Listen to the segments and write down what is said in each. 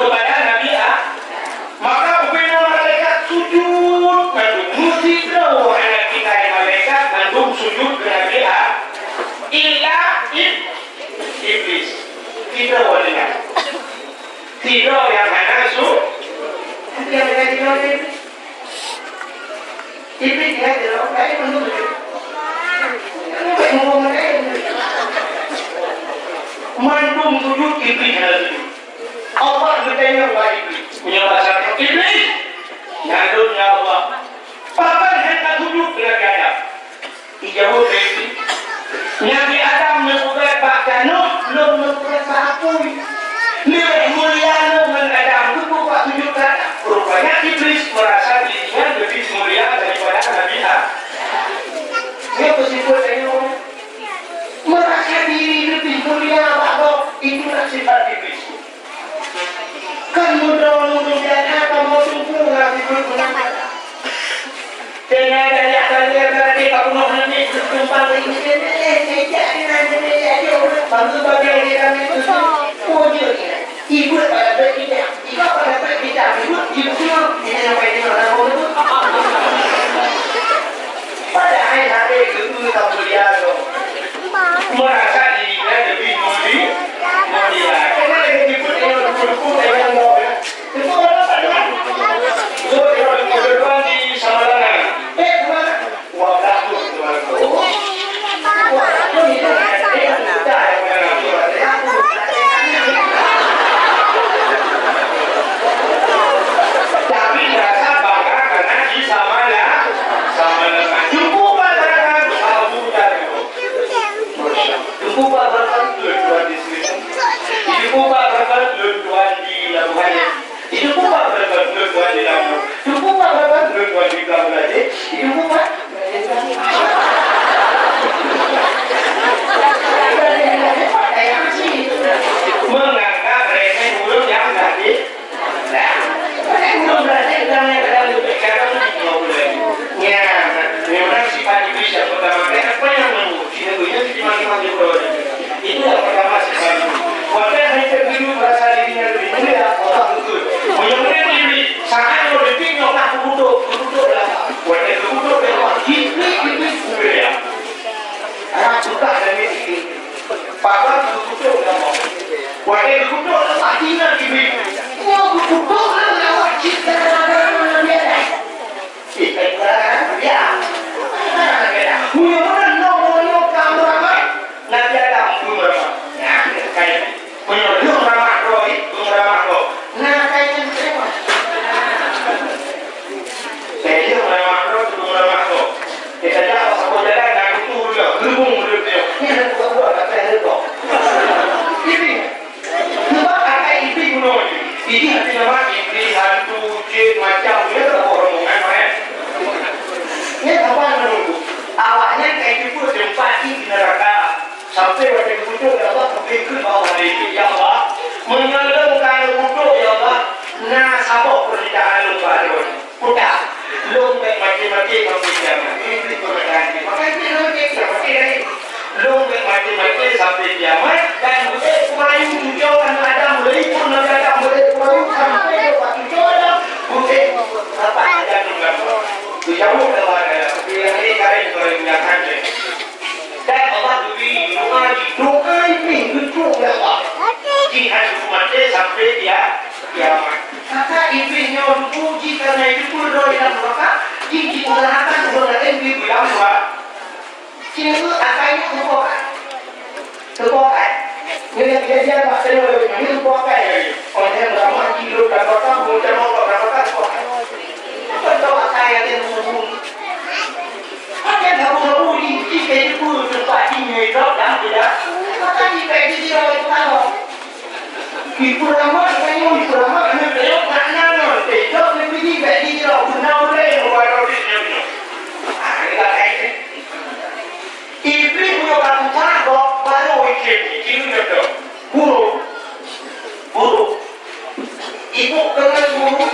kepada Nabi maka upaya malaikat sujud ngandung musibah anak kita malaikat ngandung sujud ke Nabi illa iblis tidak walinya tidak yang mana tapi yang ada di dalam iblis dia tidak kayak menurut mandum sujud iblis lagi Allah bertanya kepada iblis punya bahasa iblis ngandung ya Allah papan hendak sujud dengan Adam dijawab iblis Nabi Adam mengugat bahkan belum mengugat bahapun nilai mulia dengan Adam itu bukan sujud Adam rupanya iblis merasa dirinya lebih mulia daripada Nabi Adam dia kesimpulannya merasa diri lebih mulia bahwa itulah sifat iblis kan mudah-mudahan dan apa mau sempurna dipergunakan dengan dari tadi kamu mau nanti bertumpang ini jadi orang bantu bagian kami itu wujud ibu pada berita ibu pada berita ibu ini sampai di mana itu pada hari itu tak mulia merasa dirinya lebih mulia karena yang disebut yang berkumpul dengan itu orang pada so yang berkumpul di Samarangan kemana wadah tu tapi merasa bangga karena di Samarangan cukup masyarakat Abu Dhabi cukup masyarakat tuan di sini cukup masyarakat tuan di Labuhan cukup masyarakat tuan di Labuhan cukup masyarakat tuan di Bangladesh cukup menganggap remeh mulut yang tadi belum berarti dalamnya kadang berbicara tidak boleh ya memang sifat iblis yang pertama apa yang menguji negerinya dimaki-maki itu yang pertama sifat waktu yang kedua merasa dirinya lebih mulia orang itu menyembunyikan diri sangat lebih nyokap duduk lah waktu itu duduk dengan iblis mulia anak suka dan ini Papa duduk dah mau waktu itu duduk lepas tinggal iblis mau duduk lah kita kita ya punya no kamu ramai nanti ada punya ramai kayak punya ramai roy nah kayak macam saya ramai roy kita jauh sama jalan nak itu dia gerbung dia ni nak buat apa itu ini sebab akai itu guna ini nama iblis hantu jin macam dia orang mana ini apa menunggu awalnya kayak itu tempati di neraka sampai waktu itu ya Allah berpikir bahwa ini ya Allah menyelenggarakan wudhu ya Allah nah sabuk perniagaan lupa udah long mati kamu jangan ini perbedaan maka ini long mati sampai kiamat dan mulai kemarin tujuh kan ada mulai pun ada mulai kemarin sampai waktu itu ada mulai apa ada enggak jauh lewat yang ini kalian boleh menyatakan dan Allah beri doa ini itu lewat jika mati sampai dia kiamat maka iblisnya puji karena itu pun doa dalam neraka jika usahakan kebenaran di bilang bahwa sini akannya kebohongan ini kejadian pak saya boleh ini kebohongan orang yang beramal kilo dan kota kemudian mau berapa kebohongan betul saya yang menghubung apa yang kamu hubungi jika itu pun tempat ini dan tidak maka jika itu dia itu tahu ibu lama saya ibu lama kena beliau makna tidak lebih dibagi dia benar boleh walau dia kita kaitkan iblis punya cara baru ikut itu buru ibu dengan buru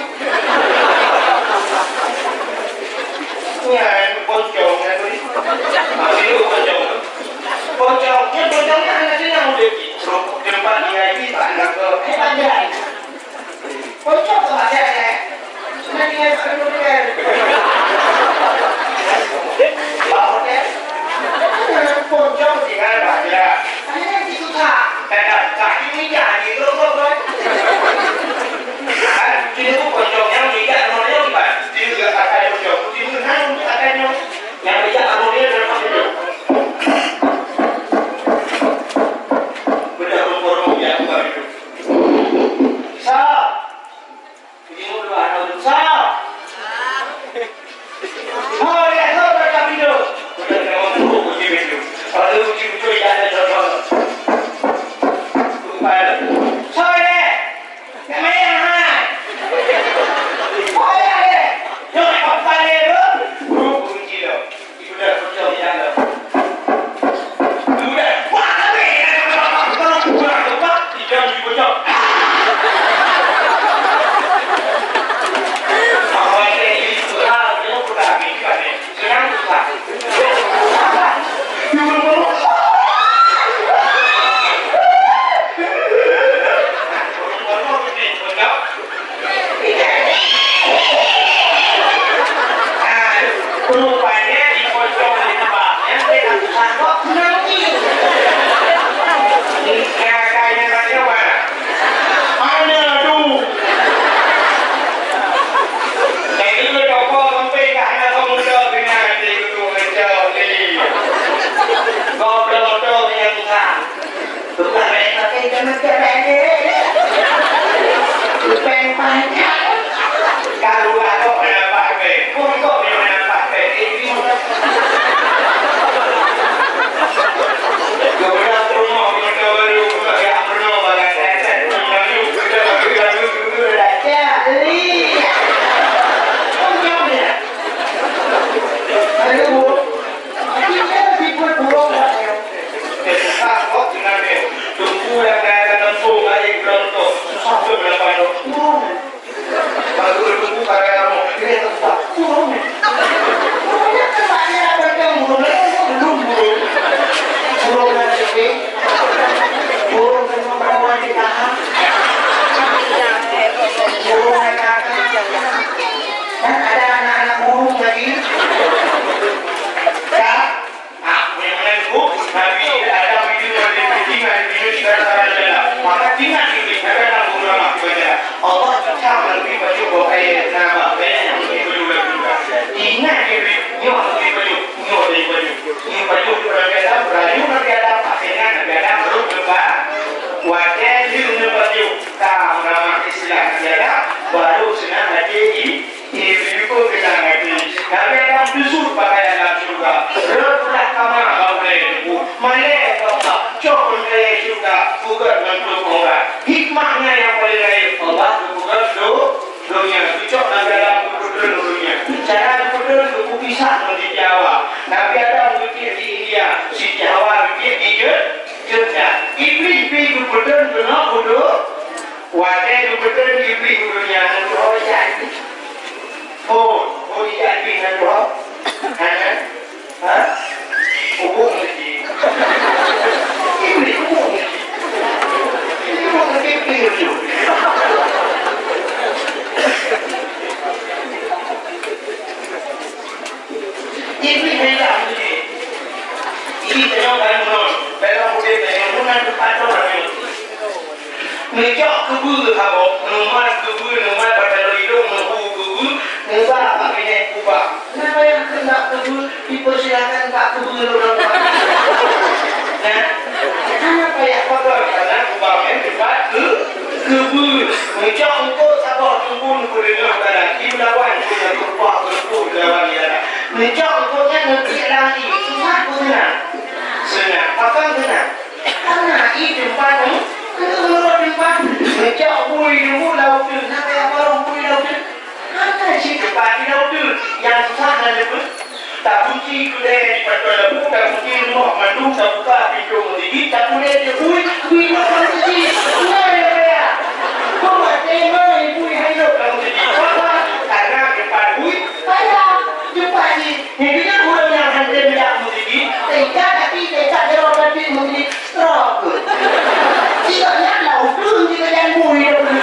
ya poncong masih poncongnya hanya dia yang udah tempat dia ini tak nak ke Pocong sama saya. Nanti saya dulu kan. Bawa kan? Pocong sih kan aja. Saya itu tak. Tak ini jadi loh. Itu pocong yang tidak normalnya bukan. Itu juga akan pocong. Itu kan akan yang tidak normalnya dalam hidup. Benar rumah yang bukan itu. Hikmahnya yang paling lain Allah bukan dunia cocok dalam dunia cara betul bisa menjawab Nabi Adam berpikir di India si Jawa berpikir di Jogja iblis betul benar bodoh wadah betul iblis dunia roh jadi oh jadi roh hubung lagi iblis hubung lagi ini beda ini tengok dalam mulut dalam mulut yang mulut depan orang ini mereka kebu kabok nomor kebu nomor pada hidung nomor kebu nomor apa ini kubah nama yang kena kebu dipersilakan tak kebu orang nah kenapa ya kotor karena kubahnya depan kebu mereka untuk sabar tunggu dengar pada kimlawan punya kubah kebu lawan dia mereka untuknya negeri lagi susah pun senang apa senang karena ini tempat menurut tempat mereka bui dulu laut tu sampai orang bui laut tu karena si tempat di laut tu yang susah dan lebih tak kunci kedai pada lembu tak kunci rumah mandu tak buka pintu mendidih tak boleh dia bui laut kunci nah ya kau tema ibu hayo laut kunci apa karena tempat bui payah tempat ni ini kan orang yang hendak minyak mendidih tidak tapi tidak ada orang yang mendidih struggle tidak nak laut tu jika yang bui laut tu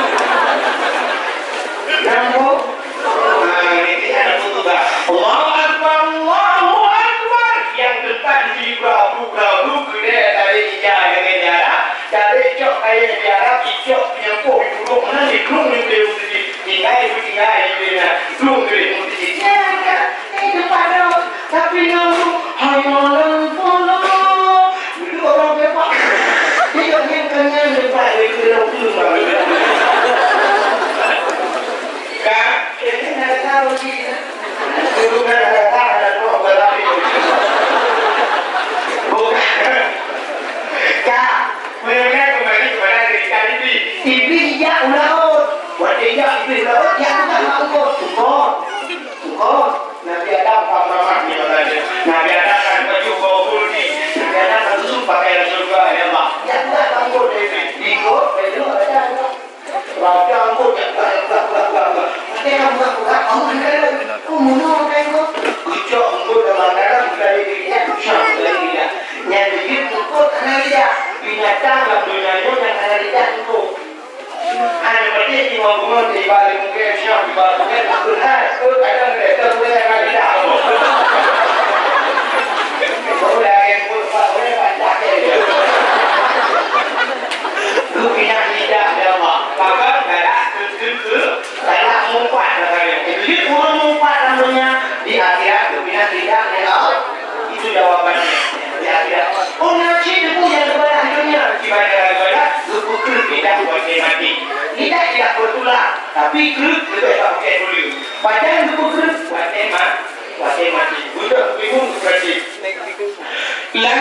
yang bukan makmur tungkol Nabi Adam kamar katanya Nabi Adam kan baju bau puldi Nabi Adam kan susu pakaian surga ya Allah yang bukan makmur ikut itu ada raja angkut ya pakai kamu bukan kamu kan umumnya pakai itu kucuk angkut dalam dalam dari dirinya kucuk dari dia yang begitu kok karena dia binatang lah dunianya yang ada di jantung ada berarti di bangunan di balik mungkin siapa di balik mungkin benar itu kadang mereka boleh yang ada boleh yang boleh panjang ya lu pindah lidah dia mak maka galak galak mumpat katanya jadi orang mumpat namanya di akhirat lu pindah lidah dia itu jawabannya di akhirat oh nanti debu yang kepada dunia gimana lu pindah buat mati lidah tidak bertulang tapi kerut lebih pakai dulu padahal lu kerut buat mati udah bingung berarti la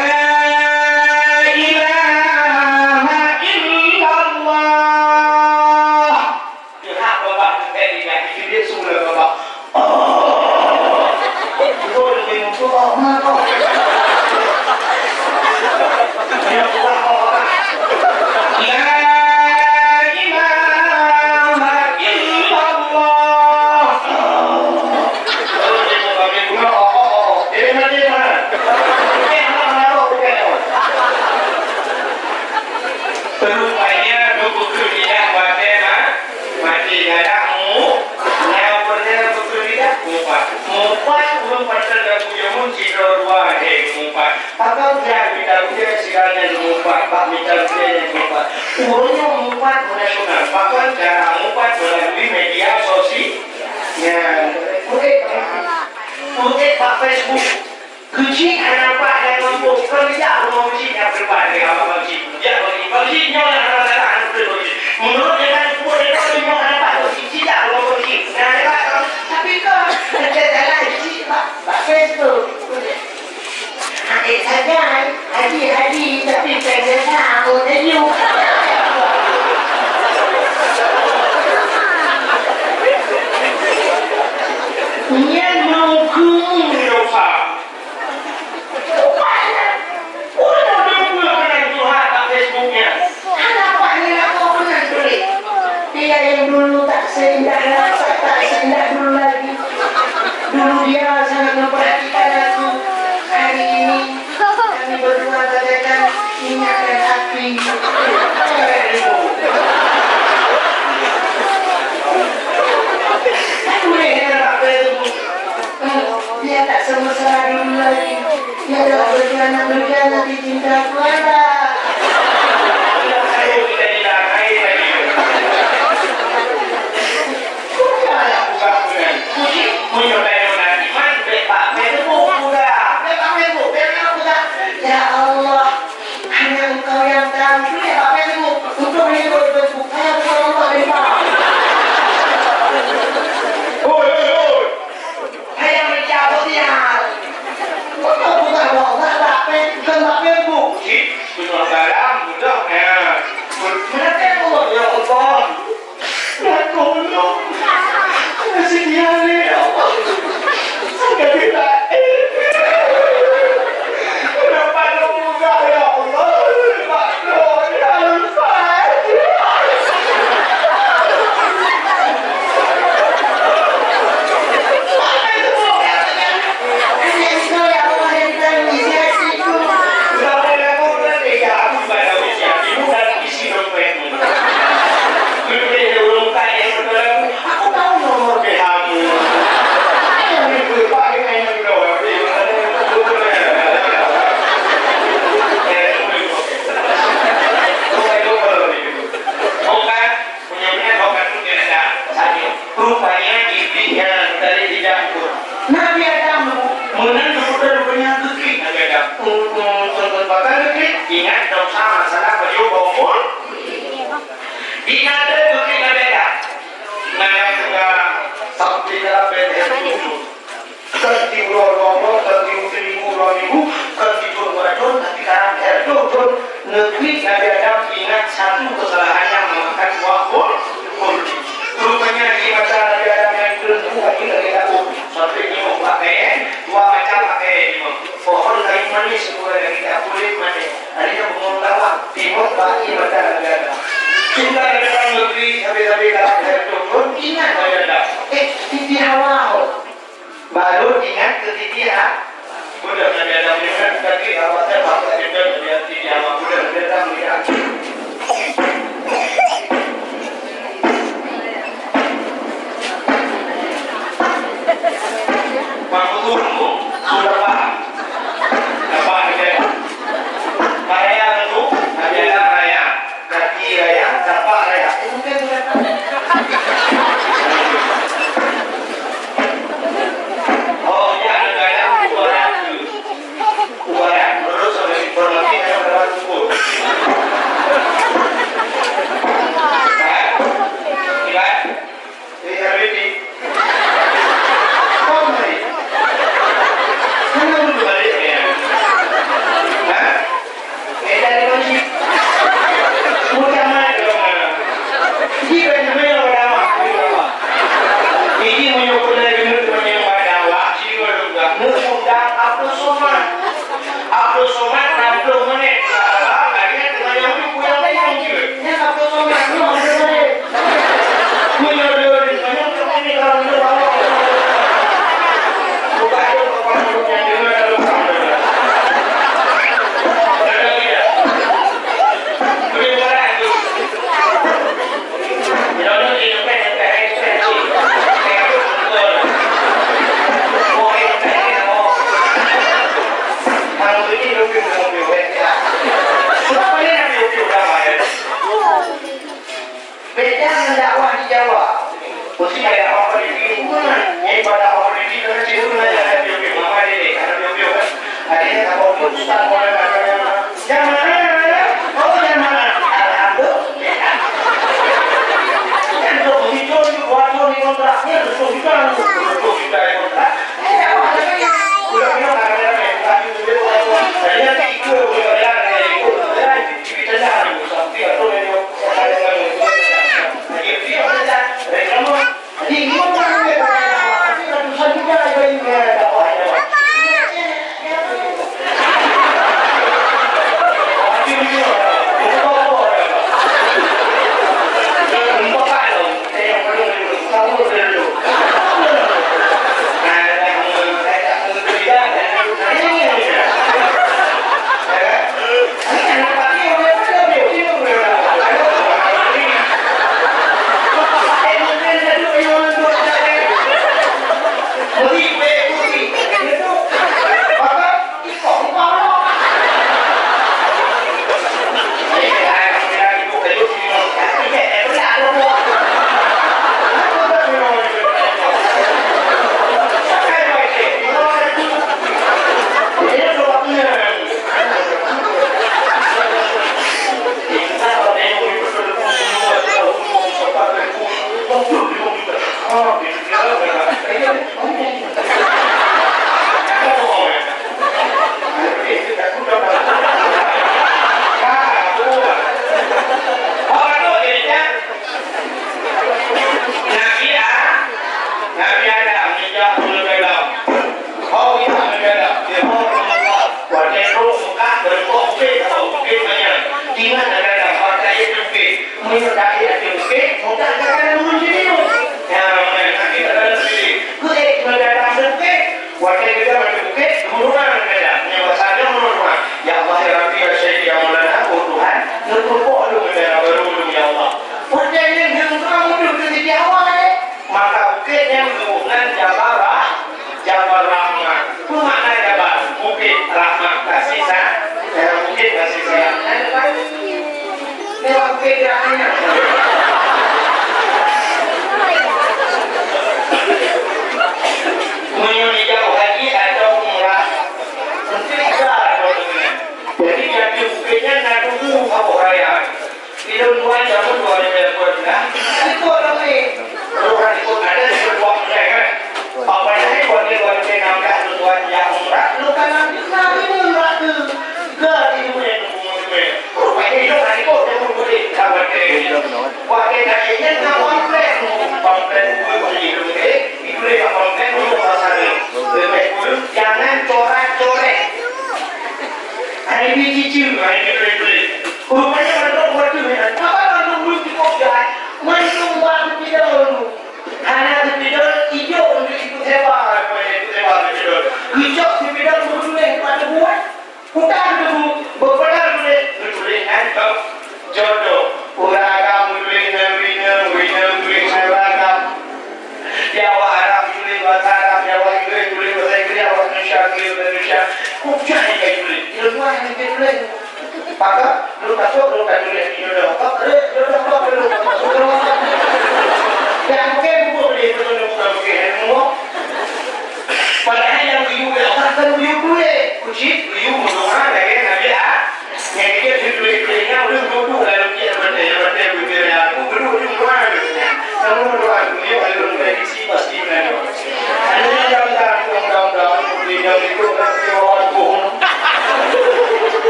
Apa dia minta dia segalanya mengumpat, pak minta dia mengumpat. Urutnya mengumpat nasional, bahkan cara mengumpat melalui media sosial. Mungkin pak Facebook, kecil anak pak yang mampu kerja mau kecilnya berbalik apa kecil, dia kecilnya orang anak berbalik. Menurut dengan boleh kecilnya anak pak kecil tidak mau kecil. Nah, tapi kok jalan kecil pak Facebook. Adik saja, hadi tapi pengen tahu dia. Dia mau dosa. Udah pernah Tuhan tak Facebooknya. Kenapa ni aku pernah tulis? Dia yang dulu tak seindah rasa, tak seindah dulu lagi. Dulu dia sangat memperhatikan aku. Hari ini kami berdua bagaikan minyak dan api. Dia tak semesra dulu lagi. Dia dah berjalan di cinta keluarga. Saya kita dilakai lagi. Kau ada buka bulan. Punya bayonan iman bepak Facebook sudah. Bepak Facebook, bepak sudah. Ya Allah, hanya Engkau yang tahu. Bepak Facebook untuk menghibur Facebook. Saya bukan untuk bepak. Saya menjawab dia. Kau bukan bepak Facebook. Sudah dalam, sudah. Mereka Allah ya Allah. Ya Allah. Sekian ya Allah. Saya tidak. Kenapa lu enggak ya Allah? Pak Doa saya. Rupanya istrinya dari tidak Nabi Adam menang rupanya kekik Nabi Adam bahkan kekik ingat dosa masalah baju bau ingat ada kekik Nabi Adam nah juga sampai dalam benteng itu kanti ulo kanti minggu kanti turun tapi sekarang turun negeri Nabi Adam ingat satu kesalahannya memakan buah pun rupanya di mata kita kita satu ini mau pakai dua macam pakai pohon kayu manis semua yang kita kulit manis ada yang menguntawang timur bagi negara kita dalam negeri habis-habis kalau turun ingat ada titi hawa baru ingat ke titi udah ada minat tadi awalnya bapak ada lihat titi hawa udah ada melihat Mampu sudah paham apa ini raya itu adalah raya kaki raya tapak raya itu kan sudah oh ya ada raya ubaran menurut saya informasi yang dapat ukur ibarat ini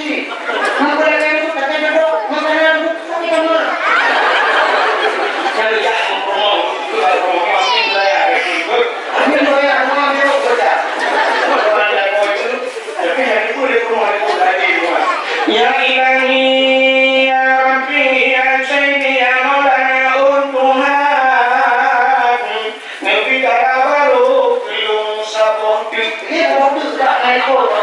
sih. Menggunakan itu kata jodoh, menggunakan itu tapi kamu. Saya lihat ngomong itu kalau ngomongnya masih saya itu. Amin saya ngomong itu kerja. Orang yang mau itu, tapi yang itu di rumah itu lagi di rumah. Ya ilahi ya Rabbi ya Sayyidi ya Maulana untuhan. Nabi karawalu belum sabun. Ini waktu sudah naik kota.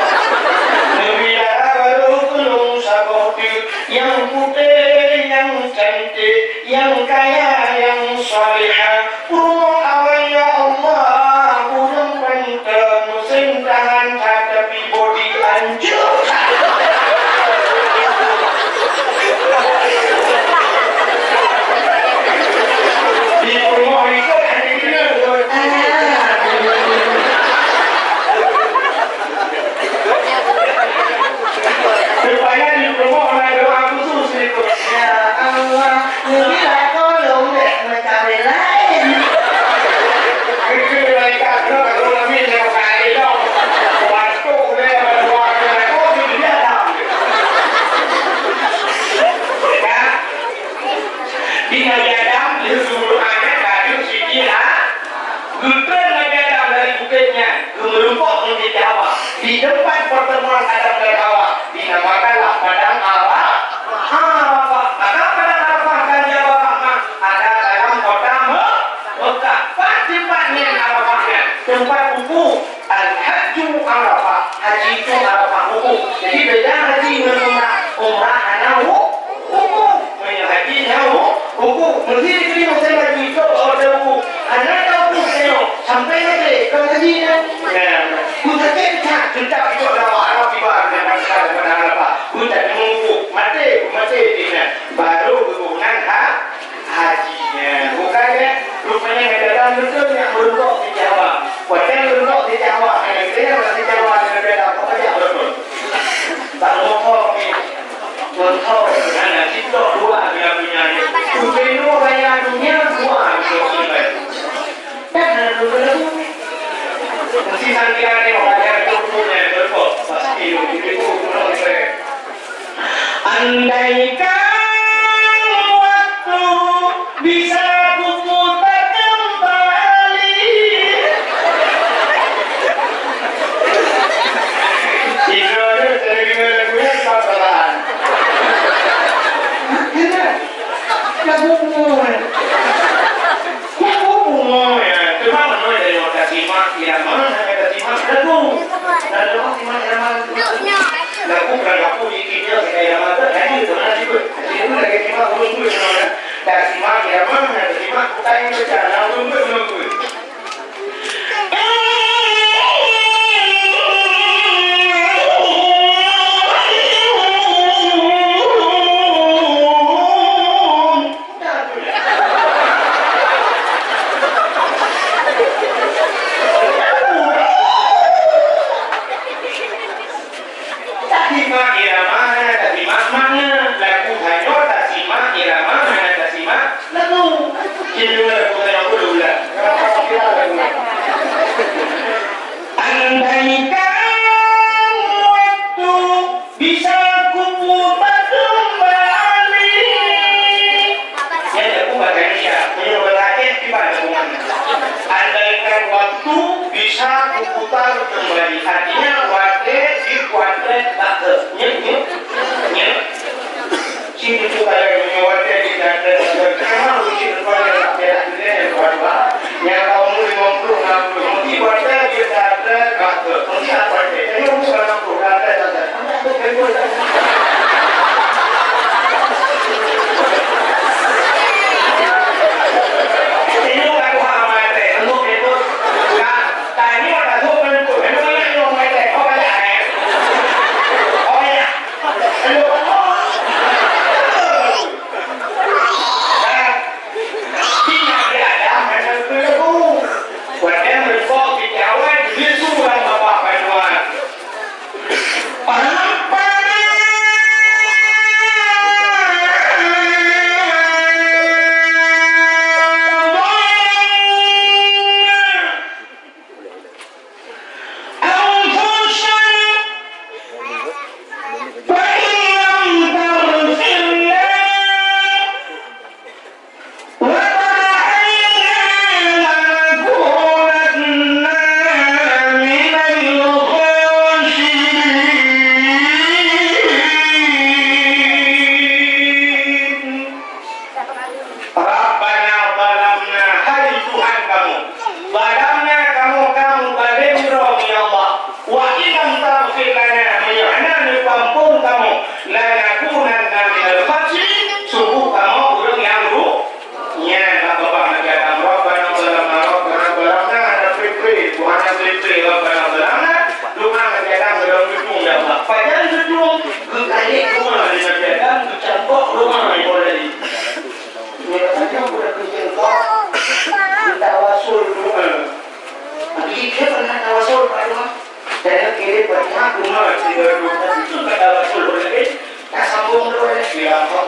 Yang putih, yang cantik, yang kaya, yang salihah. Awal ya Allah, udang banteng, musim tahan tapi body hancur. Di rumah itu ada gini. Rupanya di rumah ada doa khusus itu. Ya Allah, bila tolong deh mencari lain. Itu mereka kalau kami yang kali dong. Waktu dia berdoa mereka dia dah. Ya. Di Nabi Adam itu sebelum ada kayu sikira. Gudang Nabi Adam dari bukitnya gemerumpuk menjadi Hawa. Di depan pertemuan Adam dan Hawa dinamakanlah padang Arafah. Maka padang Arafah kan jawab ada dalam kota Mekah. Tempatnya Arafahnya tempat wuku. Al-Hajju Arafah. Haji itu Arafah wuku. Jadi beda haji dengan umrah hanya wuku. Haji hanya wuku. Mesti diterima saya haji itu ada wuku. Hanya tahu wuku sampai nanti kalau hajinya. Kita kencan kita itu adalah Arab ibarat dengan sekali pada Arafah. Kita menunggu mati ini baru hubungan hajinya. Bukannya rupanya dalam betul yang beruntuk di Jawa. Bukan beruntuk di Jawa. Yang di Jawa dengan beda pokoknya betul. Tak ngomong ni, ngomong mana kita dua dia punya ni. Mungkin dua banyak dunia dua kita. Dan dua mesti santian ni orang yang berpunya betul. Pasti itu pulau saya. Andaikan waktu bisa kuputar kembali. Itu ada lagunya sasaran. Lagu bunga ya. Cuma mana dari orang simak ya mana ada simak lagu. Lagu simak irama. Lagu berlaku di video kayak irama tu jadi sebenarnya itu. Itu lagi simak lagu sebenarnya. Dan simak irama ada simak kita yang berjalan lagu.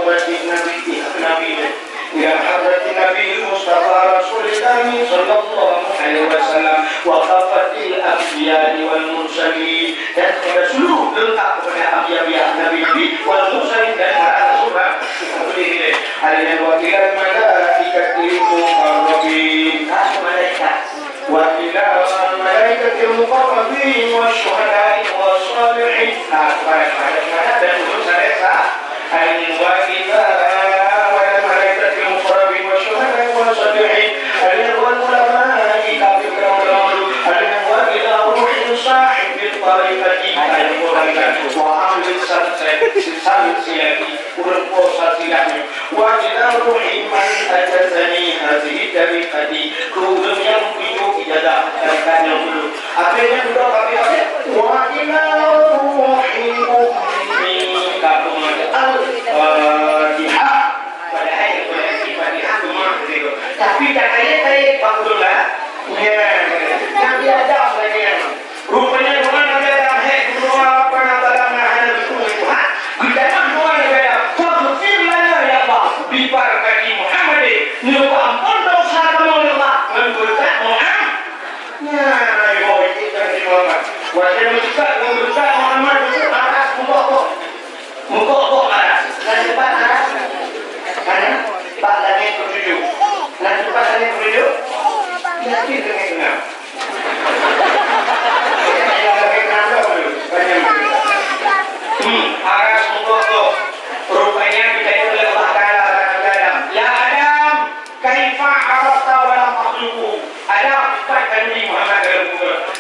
حضرة النبي إلى حضرة النبي المصطفى رسول الله صلى الله عليه وسلم وكافة الأنبياء والمرسلين dan kepada seluruh lengkap kepada anbiya nabi wal mursalin dan para rasul seperti ini alaihi wa sallam malaikat muqarrabin malaikat wa ila malaikat muqarrabin wa syuhada wa salihin para dan mursalesa alaihi wa وعمل السلسلة والقصة وإلى روح من أجزني هذه الطريقة كل ينبج إلى كان يقول أبين وإلى روح أمي كما الفاتحة tapi katanya Abdullah Nabi Adam lagi rupanya Nabi Adam apa bibarakati Muhammad niru ampun dosa kamu Allah memberkat Muhammad ya ayo kita Muhammad wajib memberkat Muhammad itu aras mukok aras dan depan aras mana pak langit ketujuh dan depan langit ketujuh nanti dengan kenal aras mukok rupanya kita itu adalah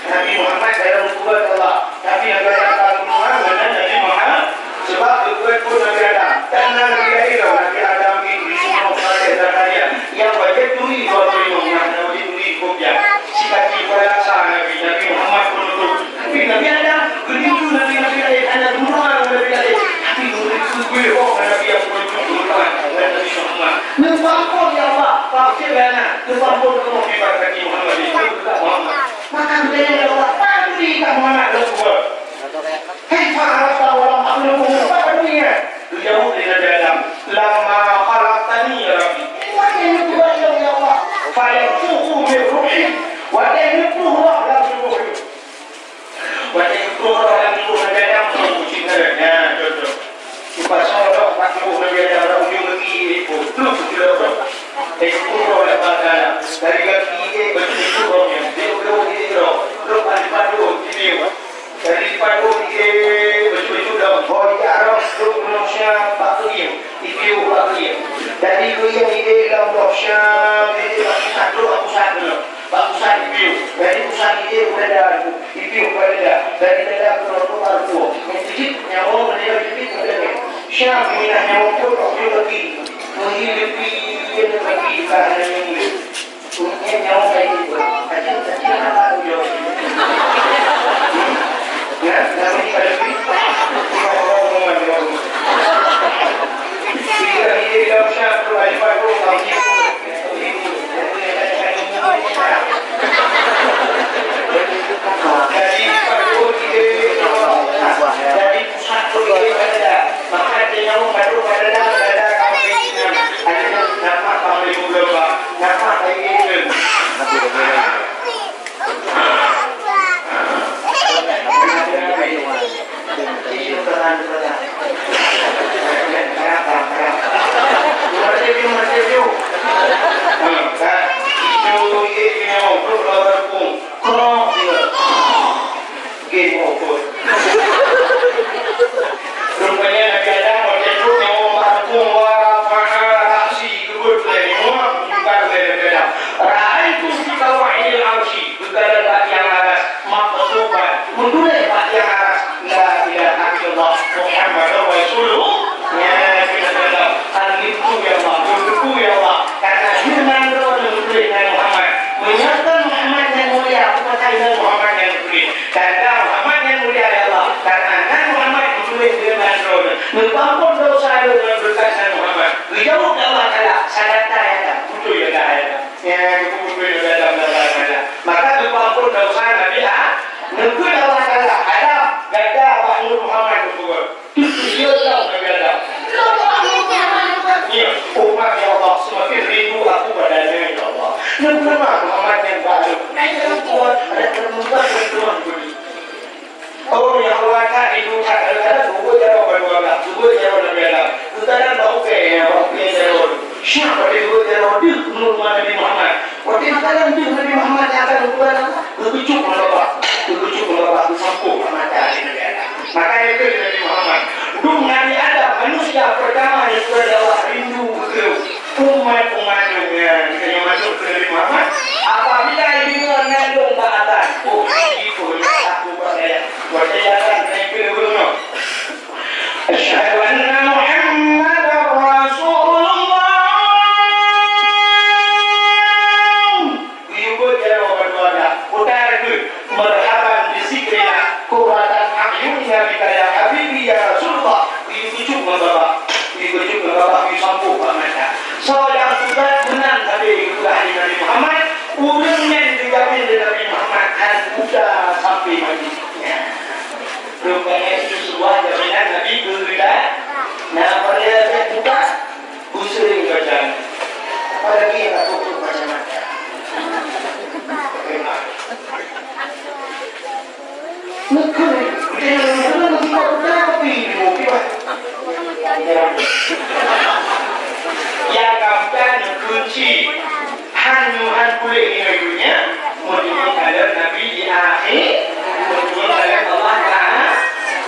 Nabi Muhammad dalam kubur Allah tapi Nabi Muhammad sebab kubur pun Nabi Adam dan Nabi Adam ini Zakaria yang wajib turi waktu itu Nabi turi kubur sikati berasa Nabi Muhammad pun itu tapi Nabi Adam begitu Nabi anak Muhammad Nabi tapi turi kubur Nabi yang pun itu dan Nabi Muhammad membangun ya Allah fakirana membangun kamu diberkati Muhammad maka beliau Allah pasti kamu anak Rasul. Hei para sahabat makhluk apa dunia? Beliau dengan dalam lama khalaqtani ya Rabbi. Wahai Tuhan ya Allah, fayatuhu min ruhi wa yanfuhu ala ruhi. Wa yanfuhu ala ruhi dalam memuji Nabi contoh. Pasal makhluk Nabi ada ujung lagi itu terus tidak. Ekspor oleh badan dari kaki begitu orangnya dari padu betul-betul dah boy arah tu manusia baklian itu baklian dari yang ide dalam manusia itu satu itu dari pusat ide udah ada itu udah dari dalam protokol tu sedikit nyawa dia sedikit ada siapa minah nyawa tu lagi menghidupi lagi karena ini punya nyawa baik itu kecil apa tu ya, nanti pada ini dalam syarat berlipat tahun ini. Dari padu dari pusat ada, maka dia mau baru ada kampanye, ada nama kampanye juga, nama ini. Rupanya Nabi Adam waktu itu membangun warafa'arasi kebut lagi bukan Nabi Adam ra'aitu fi kawaidil arsi bukan yang atas maktuban mundur pak yang atas la ilaha illallah Muhammadur Rasulullah ya Nabi Adam al-liku ya Allah berku ya Allah karena firman dengan Muhammad menyatakan Muhammad yang mulia kepada Muhammad yang mulia karena Muhammad yang mulia adalah karena Muhammad dengan roda membangun dosa dengan berkat Muhammad dijauh Allah Taala sadata ya butuh ya ya butuh ya ada maka membangun dosa Nabi nunggu Allah Taala ada gada Muhammad itu dia tahu Nabi ada umat-umat dengan yang masuk ke Nabi Muhammad apabila ini mengandung bahasan itu aku percayakan yang kedua asyhadu anna Muhammadar Rasulullah ibu jero berdoa utara itu merhaban bisikriya kuratan ahyunnya bika ya habibi ya Rasulullah itu juga bapak disampu Pak Mata. So yang sudah benar tadi Nabi Muhammad, umurnya dijamin dari Nabi Muhammad dan sudah sampai majlisnya. Rupanya itu sebuah jaminan Nabi berbeda. Nah pada saya buka, sering baca. Apalagi yang tak tutup kacamata. Bagaimana? Negeri, yang kapan kunci hanyuhan kulit ini menunjukkan ada Nabi di akhir menunjukkan ada Allah Ta'ala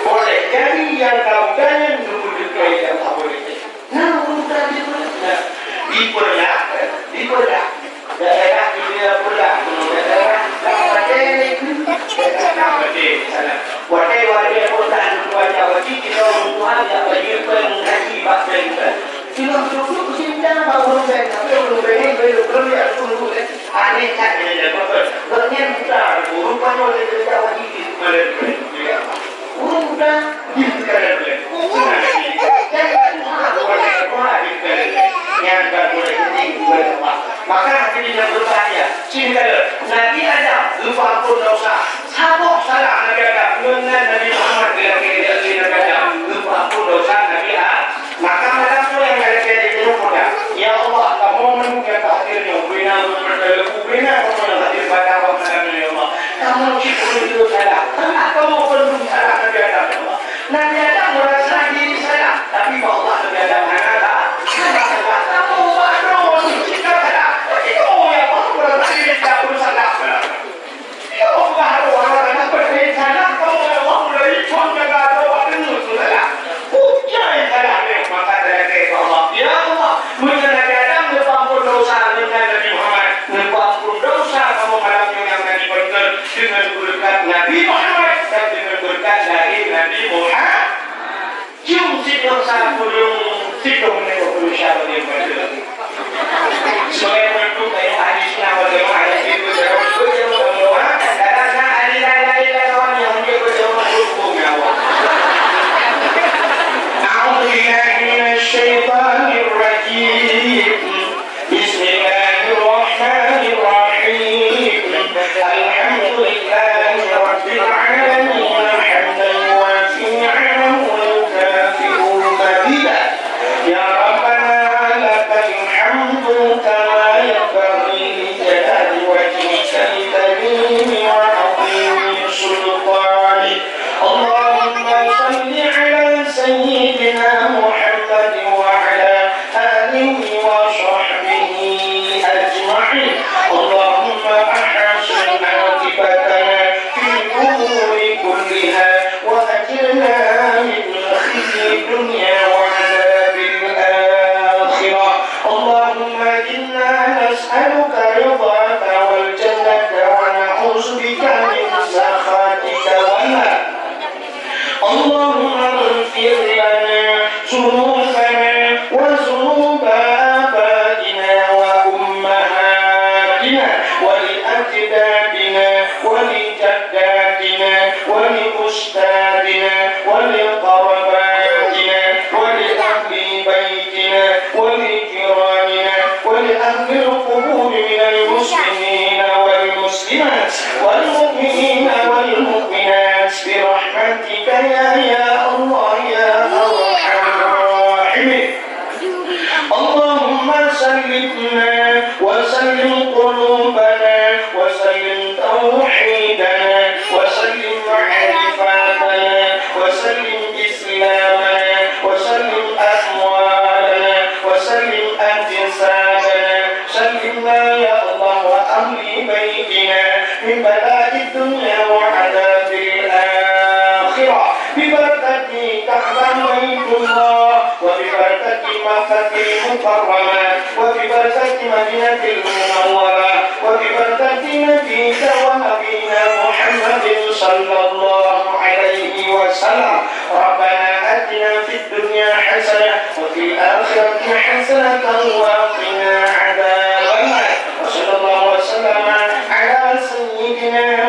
boleh jadi yang kapan yang menunjukkan yang tak boleh nah menunjukkan diperlah daerah dia pula daerah wadah kota wajah wajib kita menguat ya bagi mengkaji bahasa kita film dulu cinta baru saya tapi belum ya dulu aneh kan ya ternyata kita rupanya oleh kita wajib udah dikatakan yang tak boleh maka hati dia berbahaya cinta Nabi ada lupa pun dosa sabuk salah Nabi ada mengenai Nabi Muhammad dia lupa pun dosa Nabi ada maka malam tu yang ada di rumah ya Allah kamu menunggu hadirnya ubina kamu yang hadir pada malam ini ya Allah kamu cukup itu salah kamu belum salah Nabi ada Nabi ada merasa diri salah tapi Allah Nabi ada mana tak dengan berkat Nabi Muhammad dan dengan berkat dari Nabi Muhammad cium sidang sapulung sidang nekopulu syabadi pada sebagai bentuk dari hadisnya bagaimana hadis itu berjauh semua karena alih-alih lawan yang berjauh hukum awal A'udzubillahi minasyaitonir rajim Bismillahirrahmanirrahim Alhamdulillahi rabbil alamin hamdan wasi'an يا ربنا لك الحمد كما ينبغي لجلال وجهك الكريم وعظيم سلطانك اللهم صل على سيدنا محمد وعلى آله وصحبه أجمعين اللهم أحسن عاقبتنا في الأمور كلها وأجرنا من خزي الدنيا اللهم إنا نسألك رضاك والجنة ونعوذ بك من سخطك والنار اللهم اغفر لنا ذنوبنا وذنوب آبائنا وأمهاتنا ولأجدادنا ولجداتنا ولأستاذنا ولقرباتنا ولأهل بيتنا ولجيراننا ولأهل القبور من المسلمين والمسلمات والمؤمنين والمؤمنات برحمتك يا الله يا أرحم الراحمين مكة المكرمة وببركة مدينة المنورة وببركة نبيك ونبينا محمد صلى الله عليه وسلم ربنا آتنا في الدنيا حسنة وفي الآخرة حسنة وقنا عذاب النار وصلى الله وسلم على سيدنا